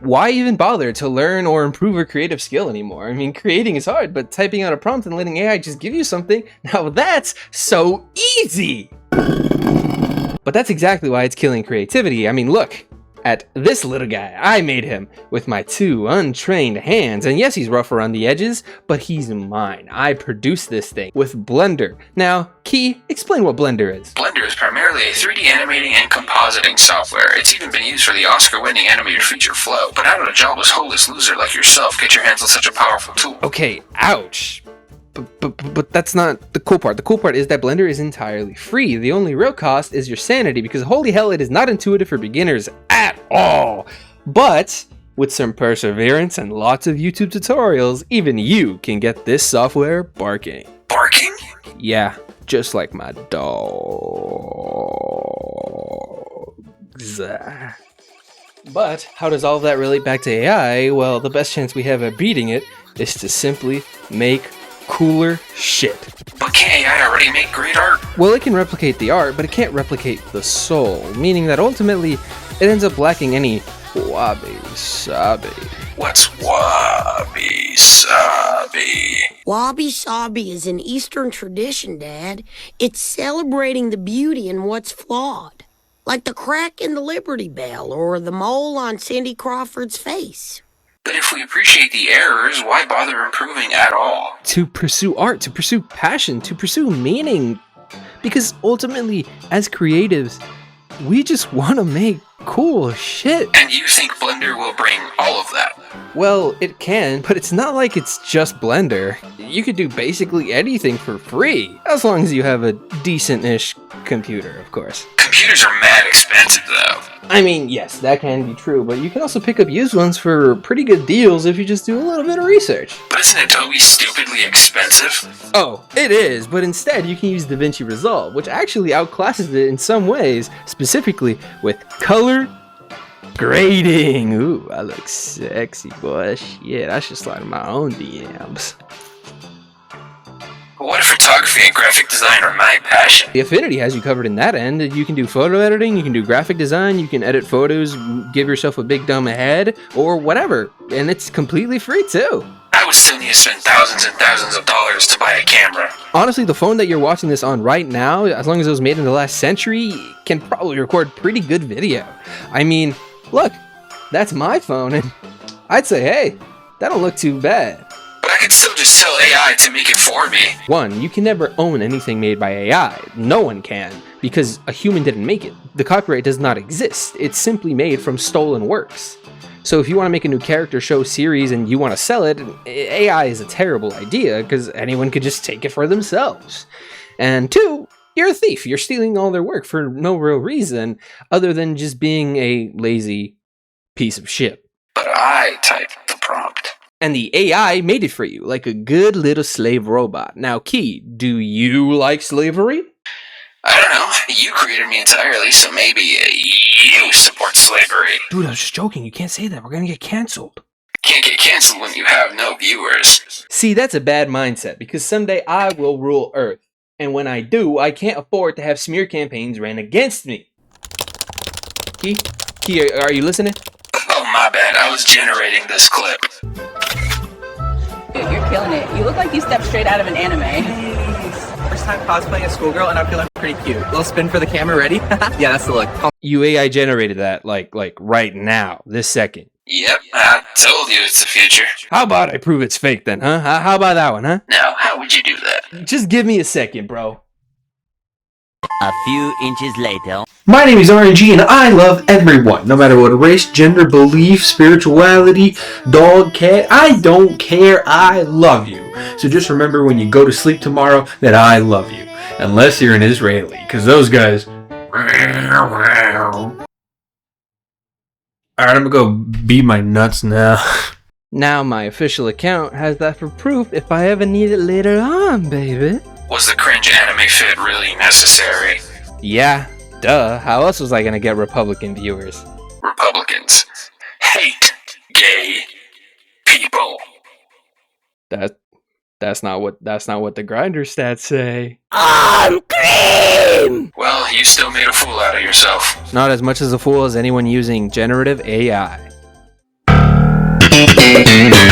why even bother to learn or improve a creative skill anymore? I mean, creating is hard, but typing out a prompt and letting AI just give you something, now that's so easy! But that's exactly why it's killing creativity. I mean, look at this little guy. I made him with my 2 untrained hands, and yes, he's rough around the edges, but he's mine. I produced this thing with Blender. Now, Key, explain what Blender is. Blender is primarily a 3D animating and compositing software. It's even been used for the Oscar-winning animated feature Flow. But how did a jobless, hopeless loser like yourself get your hands on such a powerful tool? Okay, ouch. But that's not the cool part. The cool part is that Blender is entirely free. The only real cost is your sanity, because holy hell, it is not intuitive for beginners at all. But with some perseverance and lots of YouTube tutorials, even you can get this software barking. Barking? Yeah, just like my dogs. But how does all of that relate back to AI? Well, the best chance we have at beating it is to simply make cooler shit. But can't AI already make great art? Well, it can replicate the art, but it can't replicate the soul, meaning that ultimately it ends up lacking any wabi-sabi. What's wabi-sabi? Wabi-sabi is an Eastern tradition, Dad. It's celebrating the beauty in what's flawed, like the crack in the Liberty Bell or the mole on Cindy Crawford's face. But if we appreciate the errors, why bother improving at all? To pursue art, to pursue passion, to pursue meaning. Because ultimately, as creatives, we just want to make cool shit. And you think Blender will bring all of that? Well, it can, but it's not like it's just Blender. You could do basically anything for free, as long as you have a decent-ish computer, of course. Computers are mad expensive, though. I mean, yes, that can be true, but you can also pick up used ones for pretty good deals if you just do a little bit of research. But isn't Adobe stupidly expensive? Oh, it is, but instead you can use DaVinci Resolve, which actually outclasses it in some ways, specifically with color grading. Ooh, I look sexy, boy. Shit, I should slide in my own DMs. What if photography and graphic design are my passion? The Affinity has you covered in that end. You can do photo editing, you can do graphic design, you can edit photos, give yourself a big dumb head, or whatever. And it's completely free too. I would still need to spend thousands and thousands of dollars to buy a camera. Honestly, the phone that you're watching this on right now, as long as it was made in the last century, can probably record pretty good video. I mean, look, that's my phone, and I'd say, hey, that don't look too bad. But I could still just tell AI to make it for me. One, you can never own anything made by AI. No one can, because a human didn't make it. The copyright does not exist. It's simply made from stolen works. So if you want to make a new character show series and you want to sell it, AI is a terrible idea, because anyone could just take it for themselves. And two, you're a thief. You're stealing all their work for no real reason, other than just being a lazy piece of shit. But I typed the prompt. And the AI made it for you, like a good little slave robot. Now, Key, do you like slavery? I don't know. You created me entirely, so maybe you support slavery. Dude, I was just joking. You can't say that. We're gonna get canceled. Can't get canceled when you have no viewers. See, that's a bad mindset, because someday I will rule Earth. And when I do, I can't afford to have smear campaigns ran against me. Key, are you listening? Oh, my bad. I was generating this clip. Dude, you're killing it. You look like you stepped straight out of an anime. First time cosplaying a schoolgirl, and I'm feeling pretty cute. Little spin for the camera, ready? Yeah, that's the look. You AI generated that, like right now, this second. Yep, I told you it's the future. How about I prove it's fake then, huh? How about that one, huh? Now, how would you do that? Just give me a second, bro. A few inches later. My name is RNG and I love everyone, no matter what race, gender, belief, spirituality, dog, cat, I don't care, I love you. So just remember when you go to sleep tomorrow that I love you. Unless you're an Israeli, because those guys... Alright, I'm gonna go beat my nuts now. Now my official account has that for proof if I ever need it later on, baby. Was the cringe anime fit really necessary? Yeah, duh. How else was I gonna get Republican viewers? Republicans hate gay people. That's not what the grinder stats say. I'm cream! Well, you still made a fool out of yourself. Not as much as a fool as anyone using generative AI. Bye.